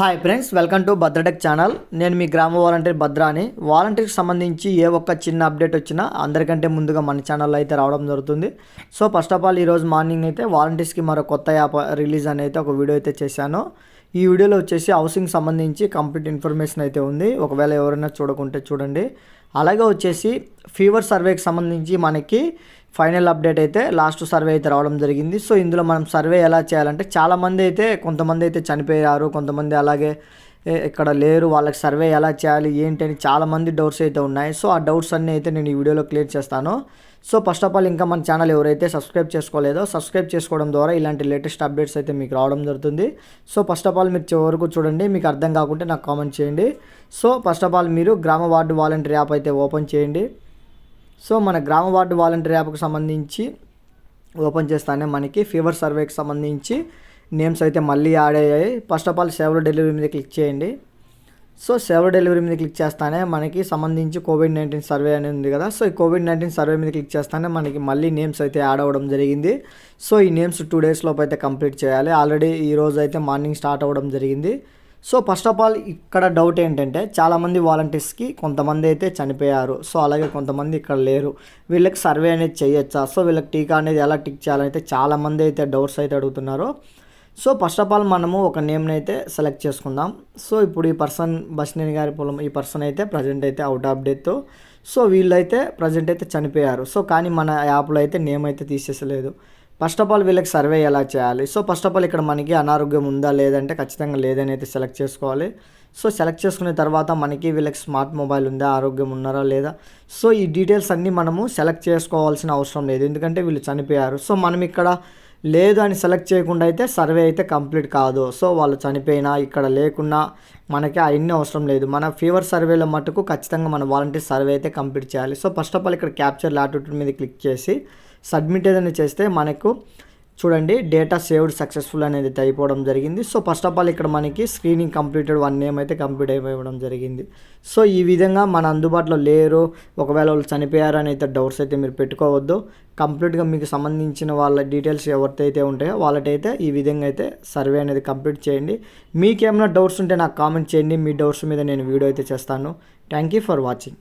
Hi friends, welcome to Bhadratech channel. నేను మీ గ్రామ వాలంటీర్ భద్రాని. వాలంటీర్కి సంబంధించి ఏ ఒక్క చిన్న అప్డేట్ వచ్చినా అందరికంటే ముందుగా మన ఛానల్లో అయితే రావడం జరుగుతుంది. సో ఫస్ట్ ఆఫ్ ఆల్ ఈరోజు మార్నింగ్ అయితే వాలంటీర్స్కి మరో కొత్త యాప్ రిలీజ్ అని అయితే ఒక వీడియో అయితే చేశాను. ఈ వీడియోలో వచ్చేసి హౌసింగ్ సంబంధించి కంప్లీట్ ఇన్ఫర్మేషన్ అయితే ఉంది. ఒకవేళ ఎవరైనా చూడకుంటే చూడండి. అలాగే వచ్చేసి ఫీవర్ సర్వేకి సంబంధించి మనకి ఫైనల్ అప్డేట్ అయితే లాస్ట్ సర్వే అయితే రావడం జరిగింది. సో ఇందులో మనం సర్వే ఎలా చేయాలంటే చాలామంది అయితే కొంతమంది అయితే చనిపోయారు, కొంతమంది అలాగే ఇక్కడ లేరు, వాళ్ళకి సర్వే ఎలా చేయాలి ఏంటి అని చాలామంది డౌట్స్ అయితే ఉన్నాయి. సో ఆ డౌట్స్ అన్నీ అయితే నేను ఈ వీడియోలో క్లియర్ చేస్తాను. సో ఫస్ట్ ఆఫ్ ఆల్ ఇంకా మన ఛానల్ ఎవరైతే సబ్స్క్రైబ్ చేసుకోలేదో సబ్స్క్రైబ్ చేసుకోవడం ద్వారా ఇలాంటి లేటెస్ట్ అప్డేట్స్ అయితే మీకు రావడం జరుగుతుంది. సో ఫస్ట్ ఆఫ్ ఆల్ మీరు చివరకు చూడండి, మీకు అర్థం కాకుంటే నాకు కామెంట్ చేయండి. సో ఫస్ట్ ఆఫ్ ఆల్ మీరు గ్రామ వార్డు వాలంటీర్ యాప్ అయితే ఓపెన్ చేయండి. సో మన గ్రామ వార్డు వాలంటీర్ యాప్కి సంబంధించి ఓపెన్ చేస్తానే మనకి ఫీవర్ సర్వేకి సంబంధించి నేమ్స్ అయితే మళ్ళీ యాడ్ అయ్యాయి. First of all saver delivery మీద క్లిక్ చేయండి. సో సేవర్ డెలివరీ మీద క్లిక్ చేస్తానే మనకి సంబంధించి కోవిడ్-19 సర్వే అనేది ఉంది కదా. సో ఈ కోవిడ్-19 సర్వే మీద క్లిక్ చేస్తానే మనకి మళ్ళీ నేమ్స్ అయితే యాడ్ అవ్వడం జరిగింది. సో ఈ నేమ్స్ 2 days లోపు అయితే కంప్లీట్ చేయాలి. ఆల్రెడీ ఈరోజు అయితే మార్నింగ్ స్టార్ట్ అవ్వడం జరిగింది. సో ఫస్ట్ ఆఫ్ ఆల్ ఇక్కడ డౌట్ ఏంటంటే చాలామంది వాలంటీర్స్కి కొంతమంది అయితే చనిపోయారు, సో అలాగే కొంతమంది ఇక్కడ లేరు, వీళ్ళకి సర్వే అనేది చేయొచ్చా, సో వీళ్ళకి టీకా అనేది ఎలా టిక్ చేయాలని అయితే చాలామంది అయితే డౌట్స్ అయితే అడుగుతున్నారు. సో ఫస్ట్ ఆఫ్ ఆల్ మనము ఒక నేమ్ని అయితే సెలెక్ట్ చేసుకుందాం. సో ఇప్పుడు ఈ పర్సన్ బస్నేని గారి పొలం, ఈ పర్సన్ అయితే ప్రజెంట్ అయితే అవుట్ ఆఫ్ డెత్. సో వీళ్ళైతే ప్రజెంట్ అయితే చనిపోయారు. సో కానీ మన యాప్లో అయితే నేమ్ అయితే తీసేసలేదు. ఫస్ట్ ఆఫ్ ఆల్ వీళ్ళకి సర్వే ఎలా చేయాలి? సో ఫస్ట్ ఆఫ్ ఆల్ ఇక్కడ మనకి అనారోగ్యం ఉందా లేదంటే ఖచ్చితంగా లేదని అయితే సెలెక్ట్ చేసుకోవాలి. సో సెలెక్ట్ చేసుకున్న తర్వాత మనకి వీళ్ళకి స్మార్ట్ మొబైల్ ఉందా, ఆరోగ్యం ఉన్నారా లేదా, సో ఈ డీటెయిల్స్ అన్నీ మనము సెలెక్ట్ చేసుకోవాల్సిన అవసరం లేదు, ఎందుకంటే వీళ్ళు చనిపోయారు. సో మనం ఇక్కడ లేదు అని సెలెక్ట్ చేయకుండా అయితే సర్వే అయితే కంప్లీట్ కాదు. సో వాళ్ళు చనిపోయినా ఇక్కడ లేకున్నా మనకి అవన్నీ అవసరం లేదు. మన ఫీవర్ సర్వేలో మటుకు ఖచ్చితంగా మన వాలంటీర్ సర్వే అయితే కంప్లీట్ చేయాలి. సో ఫస్ట్ ఆఫ్ ఆల్ ఇక్కడ క్యాప్చర్ లాటిట్యూడ్ మీద క్లిక్ చేసి సబ్మిట్ ఏదైనా చేస్తే మనకు చూడండి డేటా సేవ్డ్ సక్సెస్ఫుల్ అనేది అయిపోవడం జరిగింది. సో ఫస్ట్ ఆఫ్ ఆల్ ఇక్కడ మనకి స్క్రీనింగ్ కంప్లీటెడ్ 1 నేమ్ అయితే కంప్లీట్ అయిపోవడం జరిగింది. సో ఈ విధంగా మన అందుబాటులో లేరు, ఒకవేళ వాళ్ళు చనిపోయారు అని అయితే డౌట్స్ అయితే మీరు పెట్టుకోవద్దు. కంప్లీట్గా మీకు సంబంధించిన వాళ్ళ డీటెయిల్స్ ఎవరికైతే ఉంటాయో వాళ్ళకైతే ఈ విధంగా అయితే సర్వే అనేది కంప్లీట్ చేయండి. మీకేమైనా డౌట్స్ ఉంటే నాకు కామెంట్ చేయండి, మీ డౌట్స్ మీద నేను వీడియో అయితే చేస్తాను. Thank you for watching.